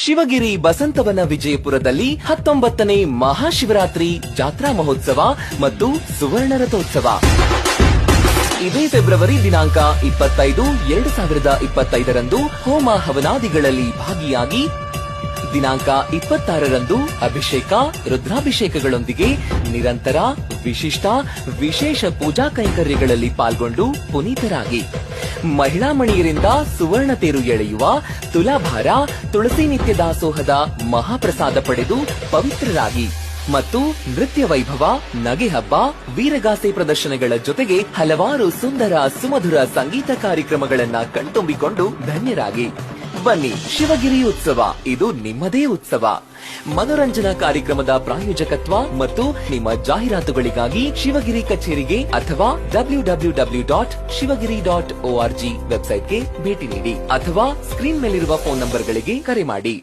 ಶಿವಗಿರಿ ಬಸಂತವನ ವಿಜಯಪುರದಲ್ಲಿ 19ನೇ ಮಹಾಶಿವರಾತ್ರಿ ಜಾತ್ರಾ ಮಹೋತ್ಸವ ಮತ್ತು ಸುವರ್ಣ ರಥೋತ್ಸವ ಇದೇ ಫೆಬ್ರವರಿ ದಿನಾಂಕ 25, 2025ರಂದು ಹೋಮ ಹವನಾದಿಗಳಲ್ಲಿ ಭಾಗಿಯಾಗಿ ದಿನಾಂಕ 26ರಂದು ಅಭಿಷೇಕ ರುದ್ರಾಭಿಷೇಕಗಳೊಂದಿಗೆ ನಿರಂತರ ವಿಶೇಷ ಪೂಜಾ ಕೈಂಕರ್ಯಗಳಲ್ಲಿ ಪಾಲ್ಗೊಂಡು ಪುನೀತರಾಗಿ ಮಹಿಳಾ ಮಣಿಯರಿಂದ ಸುವರ್ಣ ತೇರು ಎಳೆಯುವ ತುಲಾಭಾರ ತುಳಸಿ ನಿತ್ಯ ದಾಸೋಹದ ಮಹಾಪ್ರಸಾದ ಪಡೆದು ಪವಿತ್ರರಾಗಿ ಮತ್ತು ನೃತ್ಯ ವೈಭವ ನಗೆ ಹಬ್ಬ ವೀರಗಾಸೆ ಪ್ರದರ್ಶನಗಳ ಜೊತೆಗೆ ಹಲವಾರು ಸುಂದರ ಸುಮಧುರ ಸಂಗೀತ ಕಾರ್ಯಕ್ರಮಗಳನ್ನ ಕಣ್ತುಂಬಿಕೊಂಡು ಧನ್ಯರಾಗಿ ಬನ್ನಿ. ಶಿವಗಿರಿ ಉತ್ಸವ ಇದು ನಿಮ್ಮದೇ ಉತ್ಸವ. ಮನೋರಂಜನಾ ಕಾರ್ಯಕ್ರಮದ ಪ್ರಾಯೋಜಕತ್ವ ಮತ್ತು ನಿಮ್ಮ ಜಾಹೀರಾತುಗಳಿಗಾಗಿ ಶಿವಗಿರಿ ಕಚೇರಿಗೆ ಅಥವಾ www.shivagiri.org ವೆಬ್ಸೈಟ್ಗೆ ಭೇಟಿ ನೀಡಿ ಅಥವಾ ಸ್ಕ್ರೀನ್ ಮೇಲಿರುವ ಫೋನ್ ನಂಬರ್ಗಳಿಗೆ ಕರೆ ಮಾಡಿ.